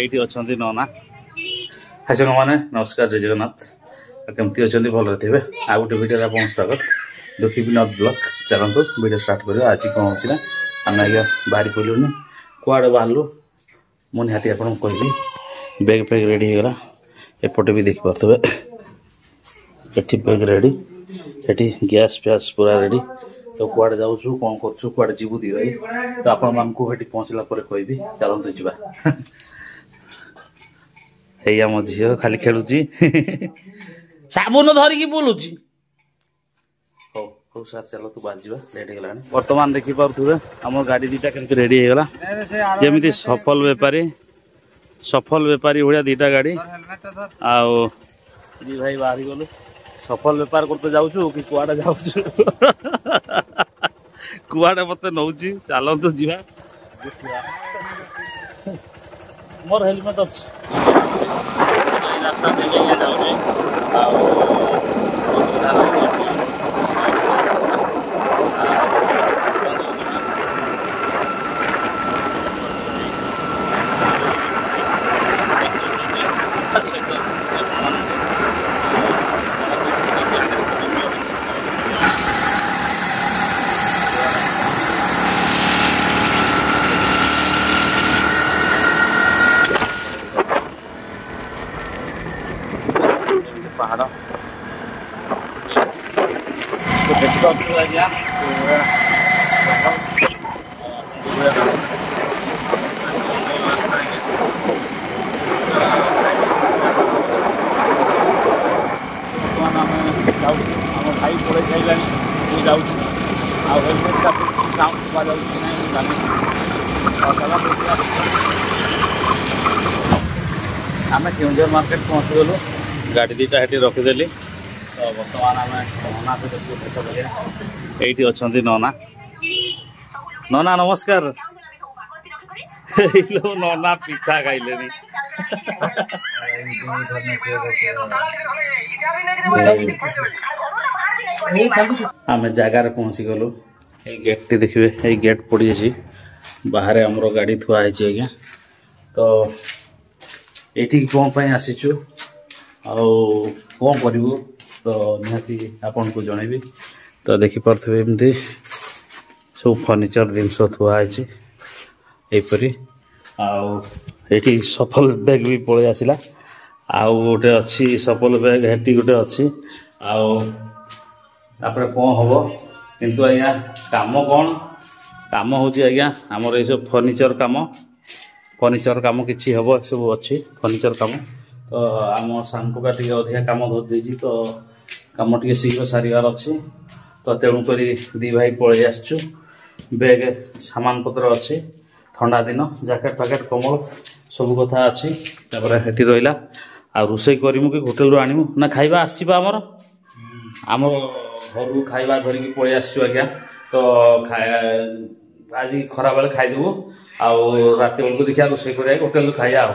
ଏଇଠି ଅଛନ୍ତି ନନା। ହାଇ ସାଙ୍ଗମାନେ ନମସ୍କାର, ଜୟ ଜଗନ୍ନାଥ। କେମିତି ଅଛନ୍ତି? ଭଲରେ ଥିବେ। ଆଉ ଗୋଟେ ଭିଡ଼ିଓରେ ଆପଣଙ୍କୁ ସ୍ୱାଗତ। ଦୁଃଖୀ ବିନୋଦ ବ୍ଲଗ। ଚାଲନ୍ତୁ ଭିଡ଼ିଓ ଷ୍ଟାର୍ଟ କରିବା। ଆଜି କ'ଣ ହେଉଛି ନା, ଆମେ ଆଜ୍ଞା ବାହାରି ପଡ଼ିଲୁନି। କୁଆଡ଼େ ବାହାରିଲୁ ମୁଁ ନିହାତି ଆପଣଙ୍କୁ କହିବି। ବ୍ୟାଗ୍ ଫ୍ୟାଗ୍ ରେଡ଼ି ହେଇଗଲା। ଏପଟେ ବି ଦେଖିପାରୁଥିବେ, ଏଠି ବ୍ୟାଗ୍ ରେଡ଼ି, ଏଠି ଗ୍ୟାସ୍ ଫ୍ୟାସ୍ ପୁରା ରେଡ଼ି। ତ କୁଆଡ଼େ ଯାଉଛୁ, କ'ଣ କରୁଛୁ, କୁଆଡ଼େ ଯିବୁ ଦି ଭାଇ, ତ ଆପଣମାନଙ୍କୁ ସେଠି ପହଞ୍ଚିଲା ପରେ କହିବି। ଚାଲନ୍ତୁ ଯିବା। ଏଇ ଆମ ଝିଅ ଖାଲି ଖେଳୁଛି, ସାବୁନ ଧରିକି ବୁଲୁଛି। ହଉ ହଉ ସାର୍, ଚାଲ ତୁ ବାହାରିଯିବା, ଲେଟ୍ ହେଇଗଲାଣି। ବର୍ତ୍ତମାନ ଦେଖିପାରୁଥିବେ ଆମ ଗାଡ଼ି ଦିଟା କେମିତି ରେଡ଼ି ହେଇଗଲା, ଯେମିତି ସଫଲ ବେପାରୀ ଭଳିଆ ଦିଟା ଗାଡ଼ି। ଆଉ ଦି ଭାଇ ବାହାରି ଗଲୁ। ସଫଲ ବେପାର କରତେ ଯାଉଛୁ କି କୁଆଡ଼େ ଯାଉଛୁ? କୁଆଡ଼େ ମତେ ନଉଛି, ଚାଲନ୍ତୁ ଯିବା। ମୋର ହେଲମେଟ୍ ଅଛି। ଏଇ ରାସ୍ତା ଦେଇକି ଆଜ୍ଞା ଯାଉଛି। ଆଉ ପାହାଡ଼ ଦେଖିପାରୁଥିବେ ଆଜ୍ଞା, ବର୍ତ୍ତମାନ ଆମେ ଯାଉଛୁ। ଆମ ଭାଇ ପଳେଇ ସାରିଲାଣି, ମୁଁ ଯାଉଛି। ଆଉ ହେଲମେଟ୍ଟା ସାଉଣ୍ଡ ଶୁଭାଯାଉଛି କି ନାହିଁ ମୁଁ ଜାଣିନି। ଆମେ କେଉଁଝର ମାର୍କେଟ ପହଞ୍ଚିଗଲୁ। ଗାଡ଼ି ଦୁଇଟା ସେଠି ରଖିଦେଲି। ତ ବର୍ତ୍ତମାନ ଆମେ ନନା ସହିତ ଦେଖା କରିବା। ଏଇଠି ଅଛନ୍ତି ନନା। ନନା ନମସ୍କାର। ନନା ପିଠା ଖାଇଲେଣି। ଆମେ ଜାଗାରେ ପହଞ୍ଚିଗଲୁ। ଏଇ ଗେଟ୍ଟି ଦେଖିବେ, ଏଇ ଗେଟ୍ ପଡ଼ିଯାଇଛି। ବାହାରେ ଆମର ଗାଡ଼ି ଥୁଆ ହେଇଛି ଆଜ୍ଞା। ତ ଏଇଠିକି କ'ଣ ପାଇଁ ଆସିଛୁ ଆଉ କ'ଣ କରିବୁ, ତ ନିହାତି ଆପଣଙ୍କୁ ଜଣେଇବି। ତ ଦେଖିପାରୁଥିବେ ଏମିତି ସବୁ ଫର୍ଣ୍ଣିଚର ଜିନିଷ ଥୁଆ ହେଇଛି ଏଇପରି। ଆଉ ଏଇଠି ସଫଲ ବ୍ୟାଗ୍ ବି ପଳେଇ ଆସିଲା। ଆଉ ଗୋଟେ ଅଛି ସଫଲ ବ୍ୟାଗ୍, ହେଠି ଗୋଟେ ଅଛି। ଆଉ ତାପରେ କ'ଣ ହେବ, କିନ୍ତୁ ଆଜ୍ଞା କାମ କ'ଣ? କାମ ହେଉଛି ଆଜ୍ଞା ଆମର ଏଇ ସବୁ ଫର୍ଣ୍ଣିଚର କାମ କିଛି ହେବ, ଏସବୁ ଅଛି ଫର୍ଣ୍ଣିଚର କାମ। ତ ଆମ ସାଙ୍ଗଟା ଟିକେ ଅଧିକା କାମ ଧରିଦେଇଛି, ତ କାମ ଟିକେ ଶୀଘ୍ର ସାରିବାର ଅଛି। ତ ତେଣୁକରି ଦି ଭାଇ ପଳେଇ ଆସିଛୁ। ବ୍ୟାଗ୍ ସାମାନ ପତ୍ର ଅଛି, ଥଣ୍ଡା ଦିନ, ଜ୍ୟାକେଟ୍ ଫ୍ୟାକେଟ୍, କମଳ ସବୁ କଥା ଅଛି। ତାପରେ ସେଠି ରହିଲା। ଆଉ ରୋଷେଇ କରିମୁ କି ହୋଟେଲରୁ ଆଣିମୁ ନା ଖାଇବା ଆସିବା ଆମ ଘରୁ ଖାଇବା ଧରିକି ପଳେଇ ଆସିଛୁ ଆଜ୍ଞା। ତ ଆଜି ଖରାବେଳେ ଖାଇଦେବୁ। ଆଉ ରାତି ବେଳକୁ ଦେଖିବା ରୋଷେଇ କରିବା, ହୋଟେଲରୁ ଖାଇବା ଆଉ।